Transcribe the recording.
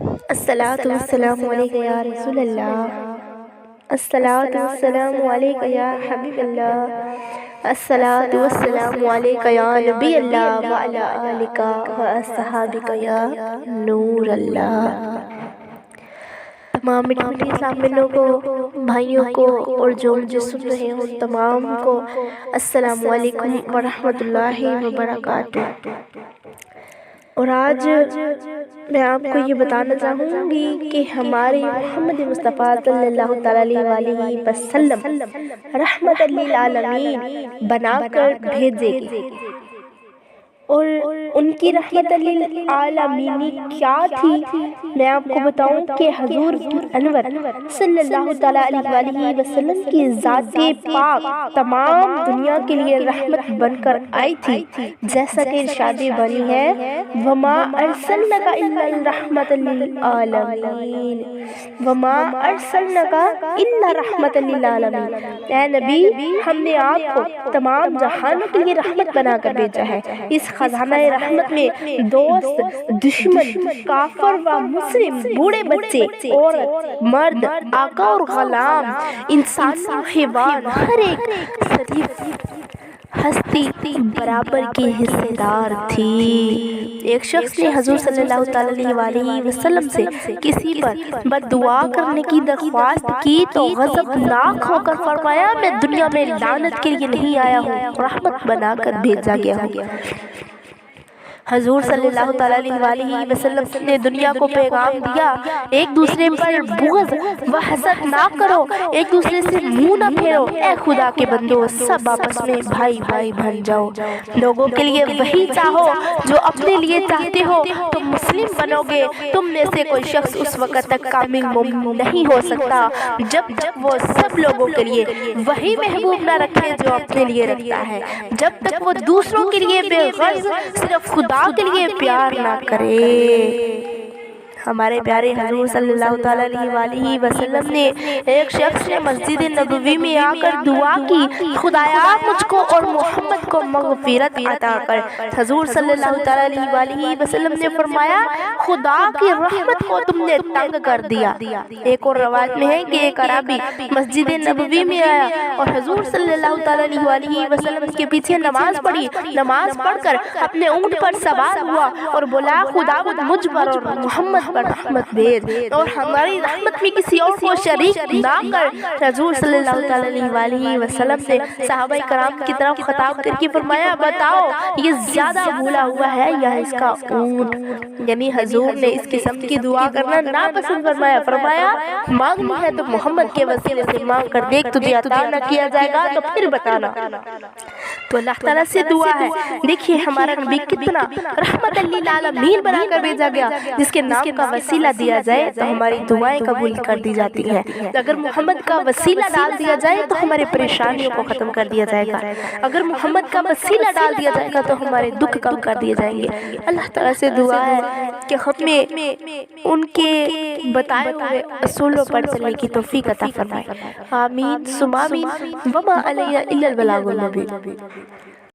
الصلاۃ والسلام علیک یا رسول اللہ، الصلاۃ والسلام علیک یا حبیب اللہ، الصلاۃ والسلام علیک یا نبی اللہ وعلی آلک واصحابک یا نور اللہ۔ تمام میٹھے اسلام بہنوں کو، بھائیوں کو اور جو مجھے سن رہے ہوں تمام کو السلام علیکم ورحمۃ اللہ وبرکاتہ۔ اور آج میں آپ کو یہ بتانا چاہوں گی کہ ہمارے محمد مصطفیٰ صلی اللہ تعالیٰ علیہ وسلم رحمت للعالمین بنا کر بھیجے گئے، اور ان کی رحمت للعالمین کیا تھی؟ میں آپ کو بتاؤں کہ حضور انور صلی اللہ تعالیٰ علیہ وسلم کی ذات پاک تمام دنیا کے لیے رحمت بن کر آئی تھی، جیسا کہ ارشاد بانی ہے وَمَا أَرْسَلْنَكَ إِلَّا رَحْمَةً لِلْعَالَمِينَ، وَمَا أَرْسَلْنَكَ إِلَّا رَحْمَةً لِلْعَالَمِينَ، اے نبی ہم نے آپ کو تمام جہانوں کے لیے رحمت بنا کر بھیجا ہے۔ اس خزانہ رحمت میں دوست، دشمن، کافر و مسلم، بوڑھے بچے، عورت، مرد، آقا اور غلام، انسان و حیوان، ہر ایک شریف ہستی برابر کی حصے دار تھی۔ ایک شخص نے حضور صلی اللہ تعالیٰ علیہ وسلم سے کسی پر بد دعا کرنے کی درخواست کی تو غضبناک ہو کر فرمایا میں دنیا میں لعنت کے لیے نہیں آیا ہوں، رحمت بنا کر بھیجا گیا ہوں۔ حضور صلی اللہ تعالیٰ علیہ وسلم نے دنیا کو پیغام دیا، ایک دوسرے پر بغض و حسد نہ کرو، ایک دوسرے سے منہ نہ پھیرو، اے خدا کے بندو سب آپس میں بھائی بھائی بن جاؤ، لوگوں کے لیے وہی چاہو جو اپنے لیے چاہتے ہو، تم مسلم بنو گے۔ تم میں سے کوئی شخص اس وقت تک کامل مومن نہیں ہو سکتا جب تک وہ سب لوگوں کے لیے وہی محبوب نہ رکھے جو اپنے لیے رکھتا ہے، جب تک وہ دوسروں کے لیے بے غرض صرف خدا کے لیے پیار نہ کرے۔ ہمارے پیارے حضور صلی اللہ تعالیٰ علیہ وسلم نے ایک شخص نے مسجد نبوی میں آ کر دعا کی، خدایا مجھ کو اور محمد کو مغفرت عطا کر۔ حضور صلی اللہ تعالیٰ علیہ وسلم نے فرمایا خدا کی رحمت کو تم نے تنگ کر دیا۔ ایک اور روایت میں ہے کہ ایک عربی مسجد نبوی میں آیا اور حضور صلی اللہ تعالیٰ علیہ وسلم کے پیچھے نماز پڑھی، نماز پڑھ کر اپنے اونٹ پر سوار ہوا اور بولا خدا مجھ پر اور محمد پر رحمت بھیج اور ہماری رحمت میں کسی اور کو شریک نہ کر۔ حضور صلی اللہ تعالیٰ علیہ وسلم نے صحابہ کرام کی طرف خطاب کر کے فرمایا بتاؤ یہ زیادہ بھولا ہوا ہے یا اس کا اونٹ؟ یعنی حضور نے اس قسم کی دعا کرنا ناپسند فرمایا، فرمایا مانگنی ہے تو محمد کے وسیلے سے مانگ کر دیکھ، تجھے عطا نہ کیا جائے گا تو پھر بتانا۔ تو اللہ تعالیٰ سے دعا ہے، دیکھیے ہمارا نبی کتنا رحمت للعالمین بنا کر بھیجا گیا، جس کے نام کا وسیلہ دیا جائے تو ہماری دعائیں قبول کر دی جاتی ہیں۔ اگر محمد کا وسیلہ ڈال دیا جائے تو ہماری پریشانیوں کو ختم کر دیا جائے گا، اگر محمد کا وسیلہ ڈال دیا جائے گا تو ہمارے دکھ کم کر دیے جائیں گے۔ اللہ تعالیٰ سے دعا ہے کہ ہمیں ان کے بتائے ہوئے اصولوں پر چلنے کی توفیق عطا فرمائے۔ آمین ثم آمین۔ وما علینا الا البلاغ المبین۔